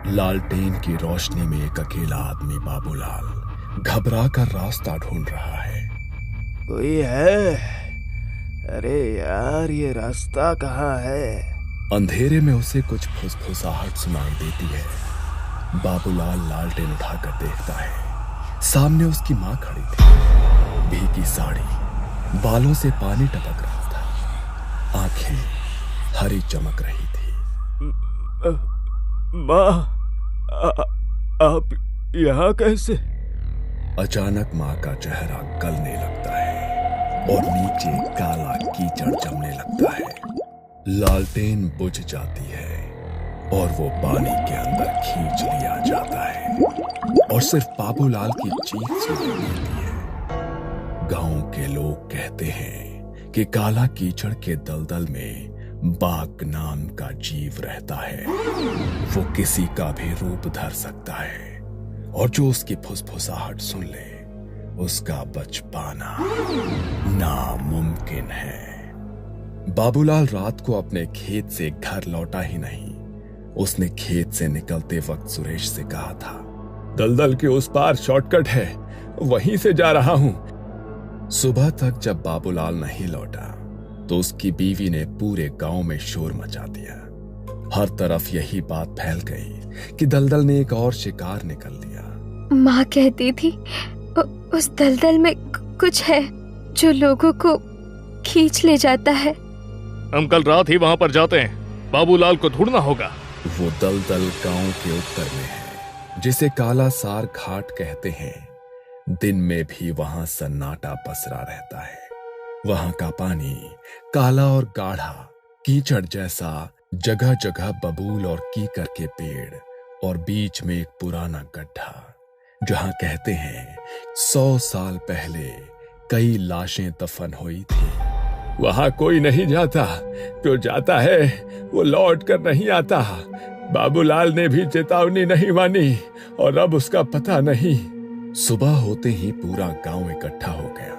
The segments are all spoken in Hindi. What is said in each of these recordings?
लालटेन की रोशनी में एक अकेला आदमी बाबूलाल घबरा कर रास्ता ढूंढ रहा है। कोई है? अरे यार, ये रास्ता कहाँ है? अंधेरे में उसे कुछ फुसफुसाहट सुनाई देती है। बाबूलाल लालटेन उठाकर देखता है। सामने उसकी माँ खड़ी थी। भीगी साड़ी, बालों से पानी टपक रहा था, आंखें हरी चमक रही थी। माँ, आप यहाँ कैसे? अचानक माँ का चेहरा गलने लगता है और नीचे काला कीचड़ जमने लगता है। लालटेन बुझ जाती है और वो पानी के अंदर खींच लिया जाता है और सिर्फ बाबूलाल की चीख सुनाई देती है। गांव के लोग कहते हैं कि काला कीचड़ के दलदल में बाघ नाम का जीव रहता है। वो किसी का भी रूप धर सकता है और जो उसकी फुसफुसाहट सुन ले, उसका बच पाना नामुमकिन है। बाबूलाल रात को अपने खेत से घर लौटा ही नहीं। उसने खेत से निकलते वक्त सुरेश से कहा था, दलदल के उस पार शॉर्टकट है, वहीं से जा रहा हूं। सुबह तक जब बाबूलाल नहीं लौटा तो उसकी बीवी ने पूरे गांव में शोर मचा दिया। हर तरफ यही बात फैल गई कि दलदल ने एक और शिकार निकल लिया। माँ कहती थी उस दलदल में कुछ है जो लोगों को खींच ले जाता है। हम कल रात ही वहां पर जाते हैं, बाबूलाल को ढूंढना होगा। वो दलदल गांव के उत्तर में है, जिसे काला सार घाट कहते हैं। दिन में भी वहां सन्नाटा पसरा रहता है। वहां का पानी काला और गाढ़ा, कीचड़ जैसा, जगह जगह बबूल और कीकर के पेड़ और बीच में एक पुराना गड्ढा, जहां कहते हैं 100 साल पहले कई लाशें दफन हुई थी। वहां कोई नहीं जाता, जो जाता है वो लौट कर नहीं आता। बाबूलाल ने भी चेतावनी नहीं मानी और अब उसका पता नहीं। सुबह होते ही पूरा गांव इकट्ठा हो गया।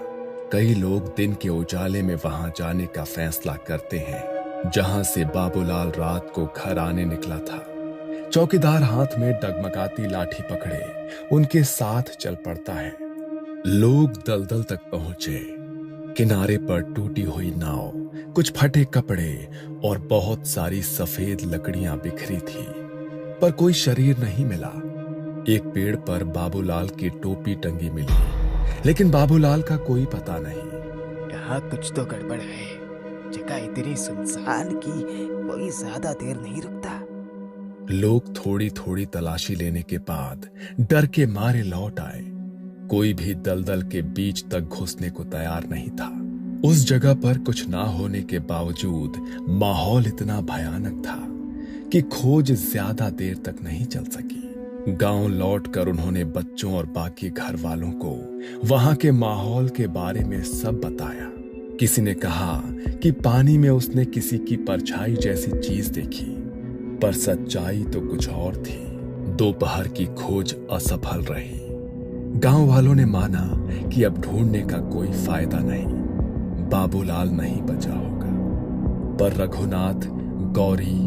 कई लोग दिन के उजाले में वहां जाने का फैसला करते हैं जहां से बाबूलाल रात को घर आने निकला था। चौकीदार हाथ में डगमगाती लाठी पकड़े उनके साथ चल पड़ता है। लोग दलदल तक पहुंचे। किनारे पर टूटी हुई नाव, कुछ फटे कपड़े और बहुत सारी सफेद लकड़ियां बिखरी थी, पर कोई शरीर नहीं मिला। एक पेड़ पर बाबूलाल की टोपी टंगी मिली, लेकिन बाबूलाल का कोई पता नहीं। यहाँ कुछ तो गड़बड़ है। जगह इतनी सुनसान की कोई ज्यादा देर नहीं रुकता। लोग थोड़ी थोड़ी तलाशी लेने के बाद डर के मारे लौट आए। कोई भी दलदल के बीच तक घुसने को तैयार नहीं था। उस जगह पर कुछ ना होने के बावजूद माहौल इतना भयानक था कि खोज ज्यादा देर तक नहीं चल सकी। गांव लौटकर उन्होंने बच्चों और बाकी घर वालों को वहां के माहौल के बारे में सब बताया। किसी ने कहा कि पानी में उसने किसी की परछाई जैसी चीज देखी, पर सच्चाई तो कुछ और थी। दोपहर की खोज असफल रही। गांव वालों ने माना कि अब ढूंढने का कोई फायदा नहीं, बाबूलाल नहीं बचा होगा। पर रघुनाथ, गौरी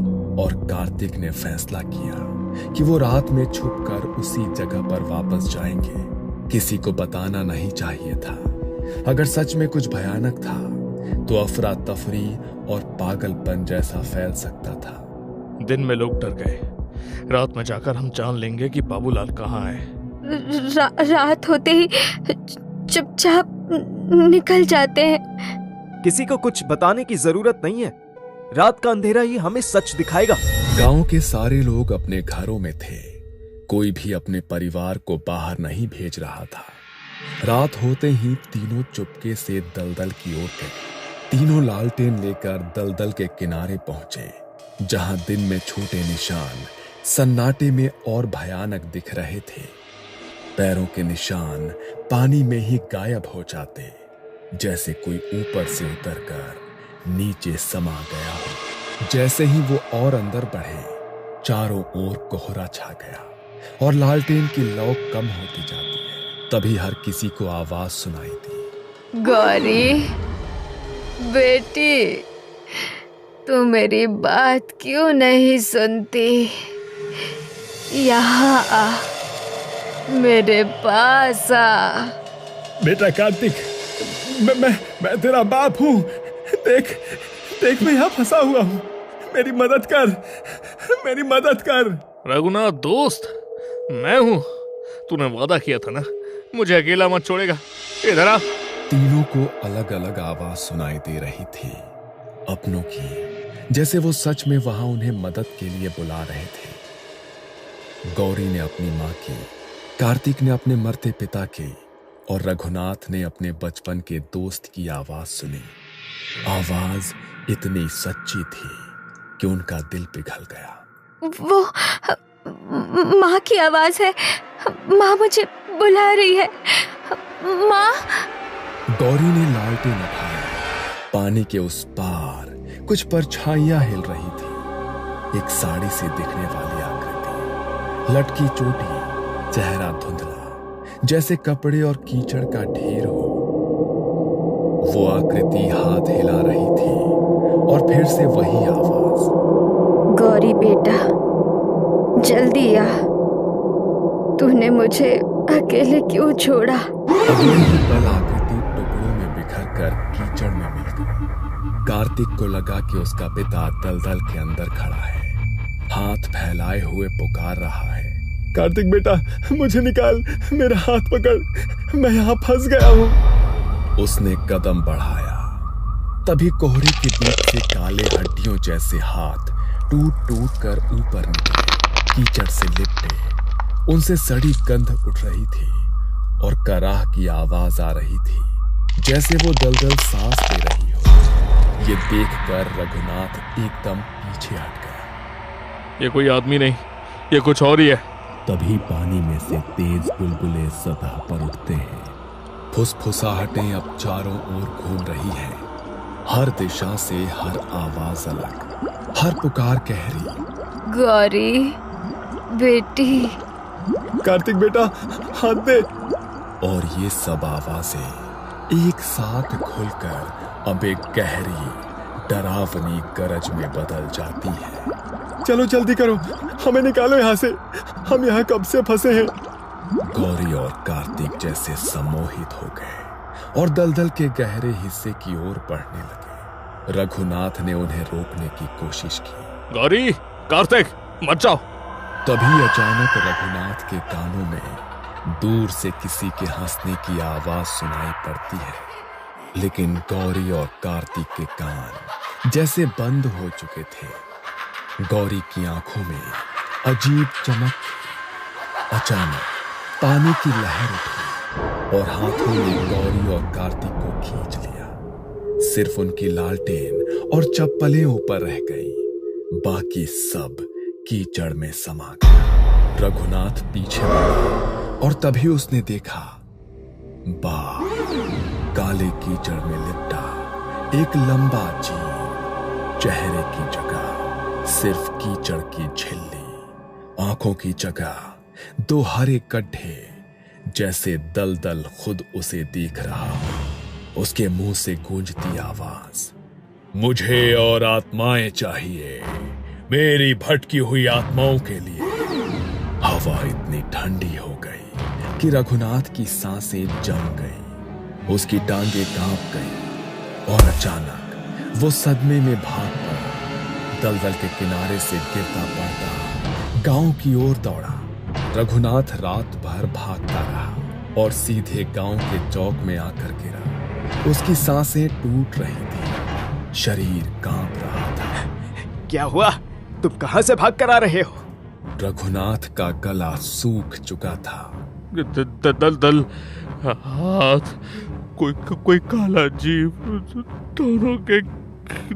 और कार्तिक ने फैसला किया कि वो रात में छुपकर उसी जगह पर वापस जाएंगे। किसी को बताना नहीं चाहिए था। अगर सच में कुछ भयानक था तो अफरा तफरी और पागलपन जैसा फैल सकता था। दिन में लोग डर गए। रात में जाकर हम जान लेंगे कि बाबूलाल कहाँ है। रात होते ही चुपचाप निकल जाते हैं। किसी को कुछ बताने की जरूरत नहीं है। रात का अंधेरा ही हमें सच दिखाएगा। गांव के सारे लोग अपने घरों में थे। कोई भी अपने परिवार को बाहर नहीं भेज रहा था। रात होते ही तीनों चुपके से दलदल की ओर गए। तीनों लालटेन लेकर दलदल के किनारे पहुंचे, जहां दिन में छोटे निशान सन्नाटे में और भयानक दिख रहे थे। पैरों के निशान पानी में ही गायब हो जाते, जैसे कोई ऊपर से उतरकर नीचे समा गया हो। जैसे ही वो और अंदर बढ़े, चारों ओर कोहरा छा गया और लालटेन की लौ कम होती जाती है। तभी हर किसी को आवाज सुनाई दी, गौरी बेटी, तू मेरी बात क्यों नहीं सुनती? यहाँ आ, मेरे पास आ। बेटा कार्तिक, मैं तेरा बाप हूँ। देख देख, मैं यहाँ फंसा हुआ हूँ। मेरी मदद कर, मेरी मदद कर। रघुनाथ दोस्त, मैं हूँ। तूने वादा किया था ना, मुझे अकेला मत छोड़ेगा। इधर आ। तीनों को अलग अलग आवाज सुनाई दे रही थी, अपनों की, जैसे वो सच में वहां उन्हें मदद के लिए बुला रहे थे। गौरी ने अपनी माँ की, कार्तिक ने अपने मरते पिता की, और रघुनाथ ने अपने बचपन के दोस्त की आवाज सुनी। आवाज इतनी सच्ची थी कि उनका दिल पिघल गया। वो माँ की आवाज है। माँ मुझे बुला रही है। माँ। गौरी ने लालटेन उठाया। पानी के उस पार कुछ परछाइयां हिल रही थी। एक साड़ी से दिखने वाली आकृति, लटकी चोटी, चेहरा धुंधला, जैसे कपड़े और कीचड़ का ढेर हो। वो आकृति हाथ हिला रही थी और फिर से वही आवाज, गौरी बेटा, जल्दी आ, तूने मुझे अकेले क्यों छोड़ा? अगले ही पल आकृति टुकड़ों में बिखर कर कीचड़ में मिल गई। कार्तिक को लगा कि उसका पिता दलदल के अंदर खड़ा है, हाथ फैलाए हुए पुकार रहा है, कार्तिक बेटा, मुझे निकाल, मेरा हाथ पकड़, मैं यहाँ फंस गया हूँ। उसने कदम बढ़ाया, तभी कोहरे के बीच से काले हड्डियों जैसे हाथ टूट टूट कर ऊपर निकले, कीचड़ से लिपटे। उनसे सड़ी गंध उठ रही थी और कराह की आवाज आ रही थी, जैसे वो दलदल सांस ले रही हो। ये देखकर रघुनाथ एकदम पीछे हट गया। ये कोई आदमी नहीं, ये कुछ और ही है। तभी पानी में से तेज बुलबुले सतह पर उठते हैं। फुसफुसाहटें अब चारों ओर घूम रही है। हर दिशा से हर आवाज अलग, हर पुकार गहरी। गौरी बेटी, कार्तिक बेटा, हाथ दे। और ये सब आवाजें एक साथ खुलकर अब एक गहरी डरावनी गरज में बदल जाती है। चलो जल्दी करो, हमें निकालो यहाँ से, हम यहाँ कब से फंसे हैं। गौरी और कार्तिक जैसे सम्मोहित हो गए और दलदल के गहरे हिस्से की ओर बढ़ने लगे। रघुनाथ ने उन्हें रोकने की कोशिश की। गौरी, कार्तिक, मत जाओ। तभी अचानक रघुनाथ के कानों में दूर से किसी के हंसने की आवाज सुनाई पड़ती है, लेकिन गौरी और कार्तिक के कान जैसे बंद हो चुके थे। गौरी की आंखों में अजीब चमक। अचानक पानी की लहर उठी और हाथों ने गौरी और कार्तिक को खींच लिया। सिर्फ उनकी लालटेन और चप्पलें ऊपर रह गई, बाकी सब कीचड़ में समा गया। रघुनाथ पीछे बढ़ा और तभी उसने देखा, बाघ काले कीचड़ में लिपटा एक लंबा जीव, चेहरे की जगह सिर्फ कीचड़ की झिल्ली, आंखों की जगह दो हरे गड्ढे, जैसे दलदल खुद उसे देख रहा हो। उसके मुंह से गूंजती आवाज, मुझे और आत्माएं चाहिए, मेरी भटकी हुई आत्माओं के लिए। हवा इतनी ठंडी हो गई कि रघुनाथ की सांसें जम गई, उसकी टांगें कांप गई और अचानक वो सदमे में भाग पड़ा। दलदल के किनारे से गिरता पड़ता गांव की ओर दौड़ा। रघुनाथ रात भर भागता रहा और सीधे गांव के चौक में आकर गिरा। उसकी सांसें टूट रही थी, शरीर कांप रहा था। क्या हुआ? तुम कहां से भाग कर आ रहे हो? रघुनाथ का गला सूख चुका था। दलदल, हाथ, कोई काला जीव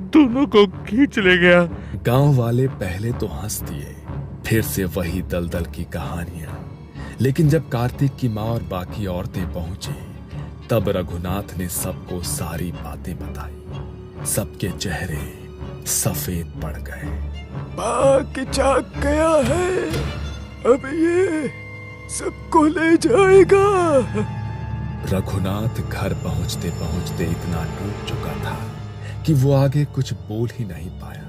दोनों को खींच ले गया। गांव वाले पहले तो हंस दिए, फिर से वही दलदल की कहानियां। लेकिन जब कार्तिक की माँ और बाकी औरतें पहुंची, तब रघुनाथ ने सबको सारी बातें बताई। सबके चेहरे सफेद पड़ गए। बाघ जाग गया है, अब ये सबको ले जाएगा। रघुनाथ घर पहुंचते पहुंचते इतना टूट चुका था कि वो आगे कुछ बोल ही नहीं पाया।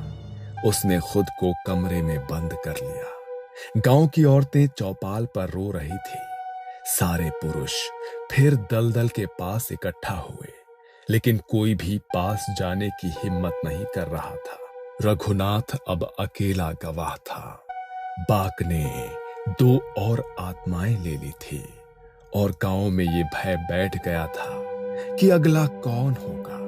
उसने खुद को कमरे में बंद कर लिया। गांव की औरतें चौपाल पर रो रही थी। सारे पुरुष फिर दलदल के पास इकट्ठा हुए, लेकिन कोई भी पास जाने की हिम्मत नहीं कर रहा था। रघुनाथ अब अकेला गवाह था। बाघ ने 2 और आत्माएं ले ली थी और गांव में ये भय बैठ गया था कि अगला कौन होगा।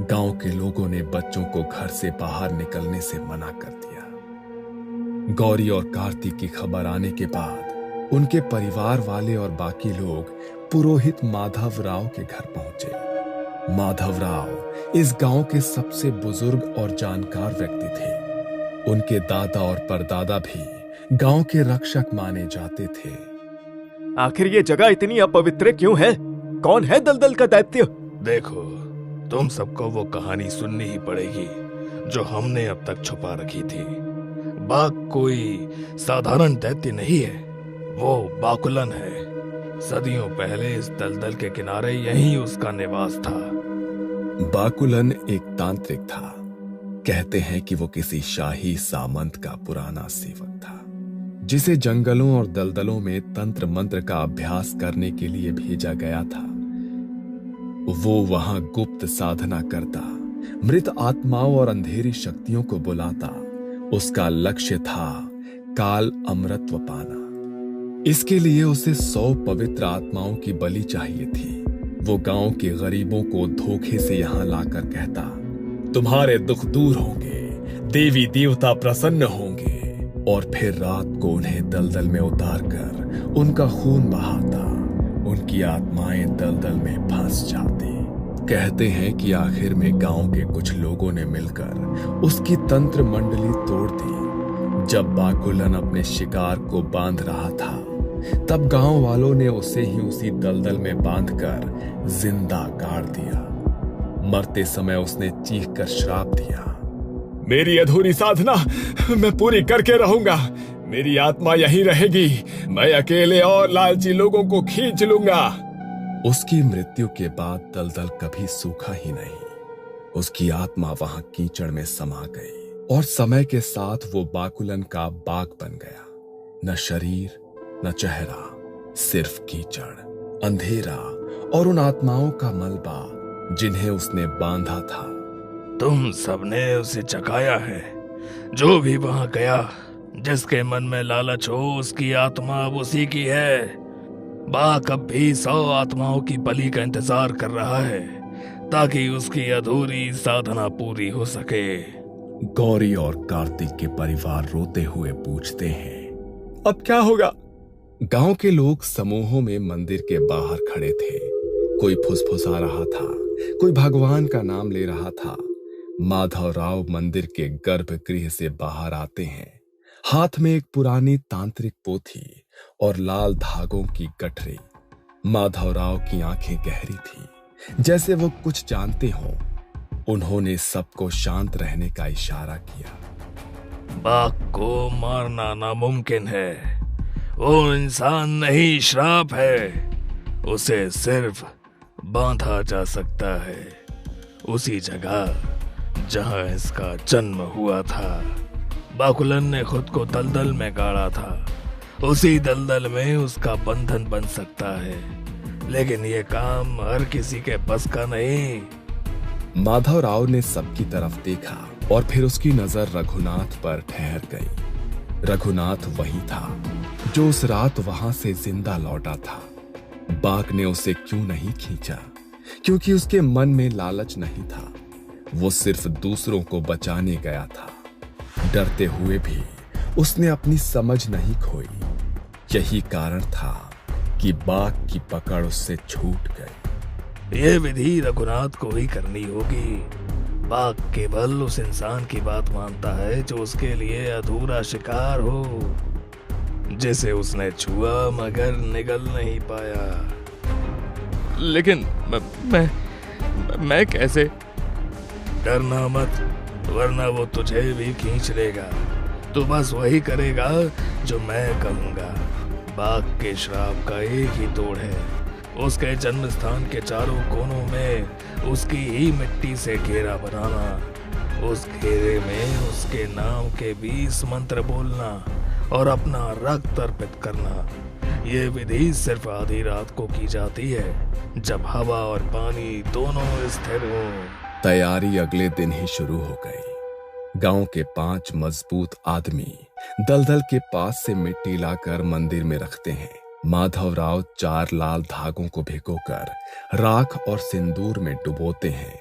गांव के लोगों ने बच्चों को घर से बाहर निकलने से मना कर दिया। गौरी और कार्तिक की खबर आने के बाद उनके परिवार वाले और बाकी लोग पुरोहित माधव राव के घर पहुंचे। माधव राव इस गांव के सबसे बुजुर्ग और जानकार व्यक्ति थे। उनके दादा और परदादा भी गांव के रक्षक माने जाते थे। आखिर ये जगह इतनी अपवित्र क्यों है? कौन है दलदल का दैत्य? देखो, तुम सबको वो कहानी सुननी ही पड़ेगी जो हमने अब तक छुपा रखी थी। बाघ कोई साधारण दैत्य नहीं है, वो बाकुलन है। सदियों पहले इस दलदल के किनारे यहीं उसका निवास था। बाकुलन एक तांत्रिक था। कहते हैं कि वो किसी शाही सामंत का पुराना सेवक था, जिसे जंगलों और दलदलों में तंत्र मंत्र का अभ्यास करने के लिए भेजा गया था। वो वहां गुप्त साधना करता, मृत आत्माओं और अंधेरी शक्तियों को बुलाता। उसका लक्ष्य था काल अमृतत्व पाना। इसके लिए उसे 100 पवित्र आत्माओं की बलि चाहिए थी। वो गांव के गरीबों को धोखे से यहां लाकर कहता, तुम्हारे दुख दूर होंगे, देवी देवता प्रसन्न होंगे, और फिर रात को उन्हें दलदल में उतारकर उनका खून बहाता। उनकी आत्माएं दलदल में फंस जाती। कहते हैं कि आखिर में गांव के कुछ लोगों ने मिलकर उसकी तंत्र मंडली तोड़ दी। जब बाकुलन अपने शिकार को बांध रहा था, तब गांव वालों ने उसे ही उसी दलदल में बांधकर जिंदा गाड़ दिया। मरते समय उसने चीखकर श्राप दिया, मेरी अधूरी साधना मैं पूरी करके रहूंगा। मेरी आत्मा यहीं रहेगी। मैं अकेले और लालची लोगों को खींच लूंगा। उसकी मृत्यु के बाद दलदल कभी सूखा ही नहीं। उसकी आत्मा वहां कीचड़ में समा गई और समय के साथ वो बाकुलन का बाघ बन गया। न शरीर न चेहरा, सिर्फ कीचड़, अंधेरा और उन आत्माओं का मलबा जिन्हें उसने बांधा था। तुम सबने उसे चकाया है। जो भी वहां गया, जिसके मन में लालच हो, उसकी आत्मा अब उसी की है। बाघ अब भी 100 आत्माओं की बलि का इंतजार कर रहा है, ताकि उसकी अधूरी साधना पूरी हो सके। गौरी और कार्तिक के परिवार रोते हुए पूछते हैं, अब क्या होगा? गांव के लोग समूहों में मंदिर के बाहर खड़े थे। कोई फुसफुसा रहा था, कोई भगवान का नाम ले रहा था। माधव राव मंदिर के गर्भगृह से बाहर आते हैं, हाथ में एक पुरानी तांत्रिक पोथी और लाल धागों की गठरी। माधव राव की आंखें गहरी थी, जैसे वो कुछ जानते हों। उन्होंने सबको शांत रहने का इशारा किया। बाघ को मारना नामुमकिन है। वो इंसान नहीं, श्राप है। उसे सिर्फ बांधा जा सकता है, उसी जगह जहां इसका जन्म हुआ था। बाकुलन ने खुद को दलदल में गाड़ा था। उसी दलदल में उसका बंधन बन सकता है, लेकिन ये काम हर किसी के बस का नहीं। माधव राव ने सबकी तरफ देखा और फिर उसकी नजर रघुनाथ पर ठहर गई। रघुनाथ वही था जो उस रात वहां से जिंदा लौटा था। बाघ ने उसे क्यों नहीं खींचा? क्योंकि उसके मन में लालच नहीं था। वो सिर्फ दूसरों को बचाने गया था। डरते हुए भी उसने अपनी समझ नहीं खोई। यही कारण था कि बाघ की पकड़ उससे छूट गई। ये विधि रघुनाथ को ही करनी होगी। बाघ केवल उस इंसान की बात मानता है जो उसके लिए अधूरा शिकार हो, जिसे उसने छुआ मगर निगल नहीं पाया। लेकिन मैं कैसे? डरना मत, वरना वो तुझे भी खींच लेगा। तू बस वही करेगा जो मैं कहूंगा। बाघ के श्राप का एक ही तोड़ है, उसके जन्म स्थान के चारों कोनों में उसकी ही मिट्टी से घेरा बनाना। उस घेरे में उसके नाम के 20 मंत्र बोलना और अपना रक्त अर्पित करना। ये विधि सिर्फ आधी रात को की जाती है, जब हवा और पानी दोनों स्थिर हो। तैयारी अगले दिन ही शुरू हो गई। गांव के 5 मजबूत आदमी दलदल के पास से मिट्टी लाकर मंदिर में रखते हैं। माधवराव 4 लाल धागों को भिगोकर राख और सिंदूर में डुबोते हैं।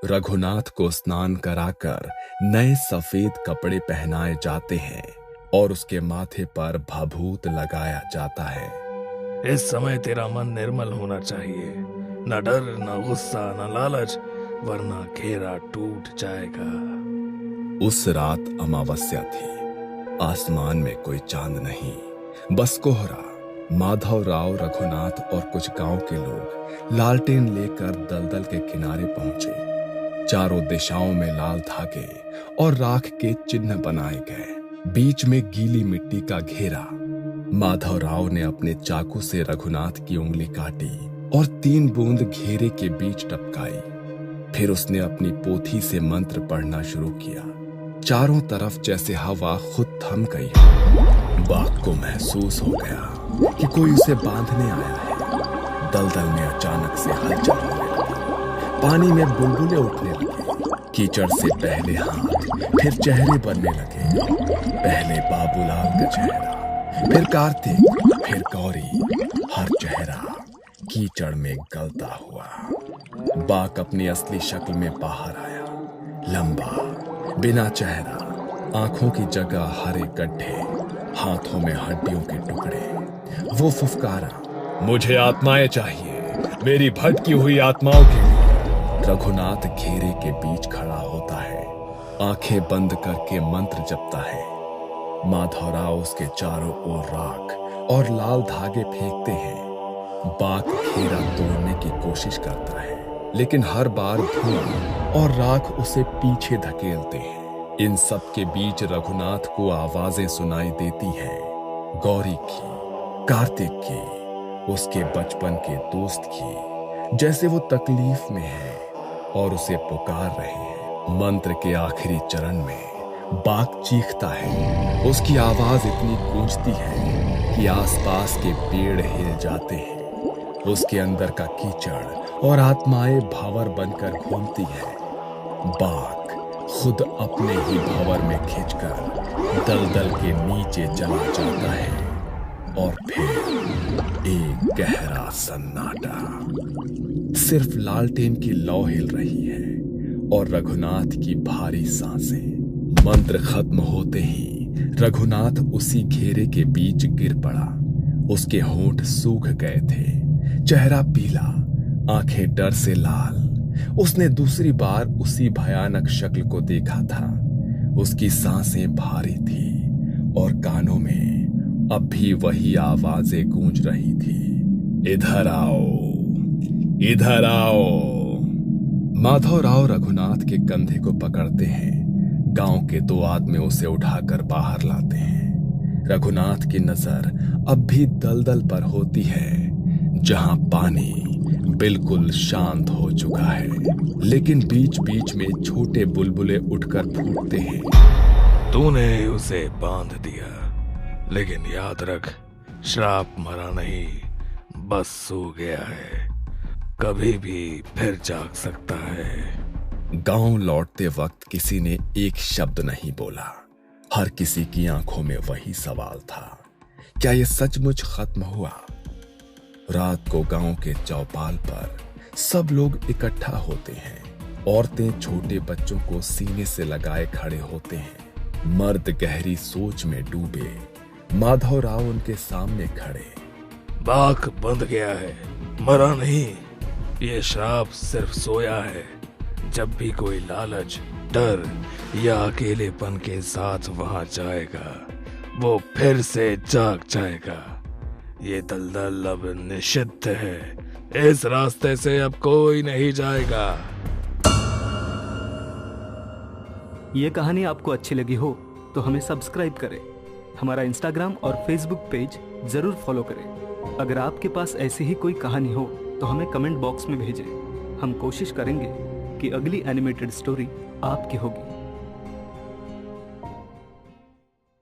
रघुनाथ को स्नान कराकर नए सफेद कपड़े पहनाए जाते हैं और उसके माथे पर भभूत लगाया जाता है। इस समय तेरा मन निर्मल होना चाहिए, न डर, न गुस्सा, न लालच, वरना घेरा टूट जाएगा। उस रात अमावस्या थी। आसमान में कोई चांद नहीं, बस कोहरा। माधवराव, रघुनाथ और कुछ गांव के लोग लालटेन लेकर दलदल के किनारे पहुंचे। चारों दिशाओं में लाल धागे और राख के चिन्ह बनाए गए। बीच में गीली मिट्टी का घेरा। माधवराव ने अपने चाकू से रघुनाथ की उंगली काटी और 3 बूंद घेरे के बीच टपकाई। फिर उसने अपनी पोथी से मंत्र पढ़ना शुरू किया। चारों तरफ जैसे हवा खुद थम गई। बाघ को महसूस हो गया कि कोई उसे बांधने आया है। दलदल में अचानक से हलचल होने लगी। पानी में बुलबुले उठने लगे। कीचड़ से पहले हाथ, फिर चेहरे बनने लगे। पहले बाबूलाल का चेहरा, फिर कार्तिक, फिर गौरी। हर चेहरा कीचड़ में गलता हुआ। बाघ अपनी असली शक्ल में बाहर आया। लंबा, बिना चेहरा, आंखों की जगह हरे गड्ढे, हाथों में हड्डियों के टुकड़े। वो फुफकारा, मुझे आत्माएं चाहिए, मेरी भटकी हुई आत्माओं के लिए। रघुनाथ घेरे के बीच खड़ा होता है, आंखें बंद करके मंत्र जपता है। माधवराव उसके चारों ओर राख और लाल धागे फेंकते हैं। बाघ घेरा तोड़ने की कोशिश करता है, लेकिन हर बार धुआं और राख उसे पीछे धकेलते हैं। इन सब के बीच रघुनाथ को आवाजें सुनाई देती हैं, गौरी की, कार्तिक की, उसके बचपन के दोस्त की, जैसे वो तकलीफ में है और उसे पुकार रहे हैं। मंत्र के आखिरी चरण में बाघ चीखता है। उसकी आवाज इतनी गूंजती है कि आसपास के पेड़ हिल जाते हैं। उसके अंदर का कीचड़ और आत्माएं भंवर बनकर घूमती है। बाघ खुद अपने ही भंवर में खिंचकर दलदल के नीचे चला जाता है और फिर एक गहरा सन्नाटा। सिर्फ लालटेन की लौ हिल रही है और रघुनाथ की भारी सांसें। मंत्र खत्म होते ही रघुनाथ उसी घेरे के बीच गिर पड़ा। उसके होंठ सूख गए थे, चेहरा पीला, आंखें डर से लाल। उसने दूसरी बार उसी भयानक शक्ल को देखा था। उसकी सांसें भारी थी और कानों में अब भी वही आवाजें गूंज रही थी, इधर आओ, इधर आओ। माधवराव रघुनाथ के कंधे को पकड़ते हैं। गांव के 2 आदमी उसे उठाकर बाहर लाते हैं। रघुनाथ की नजर अब भी दलदल पर होती है, जहां पानी बिल्कुल शांत हो चुका है, लेकिन बीच बीच में छोटे बुलबुले उठकर फूटते हैं। तूने उसे बांध दिया, लेकिन याद रख, श्राप मरा नहीं, बस सो गया है, कभी भी फिर जाग सकता है। गांव लौटते वक्त किसी ने एक शब्द नहीं बोला। हर किसी की आंखों में वही सवाल था, क्या यह सचमुच खत्म हुआ? रात को गांव के चौपाल पर सब लोग इकट्ठा होते हैं। औरतें छोटे बच्चों को सीने से लगाए खड़े होते हैं। मर्द गहरी सोच में डूबे। माधवराव उनके सामने खड़े। बाघ बंध गया है, मरा नहीं। ये श्राप सिर्फ सोया है। जब भी कोई लालच, डर या अकेलेपन के साथ वहां जाएगा, वो फिर से जाग जाएगा। ये दलदल अब निषिद्ध है। इस रास्ते से अब कोई नहीं जाएगा। ये कहानी आपको अच्छी लगी हो तो हमें सब्सक्राइब करें। हमारा इंस्टाग्राम और फेसबुक पेज जरूर फॉलो करें। अगर आपके पास ऐसी ही कोई कहानी हो तो हमें कमेंट बॉक्स में भेजें। हम कोशिश करेंगे कि अगली एनिमेटेड स्टोरी आपकी होगी।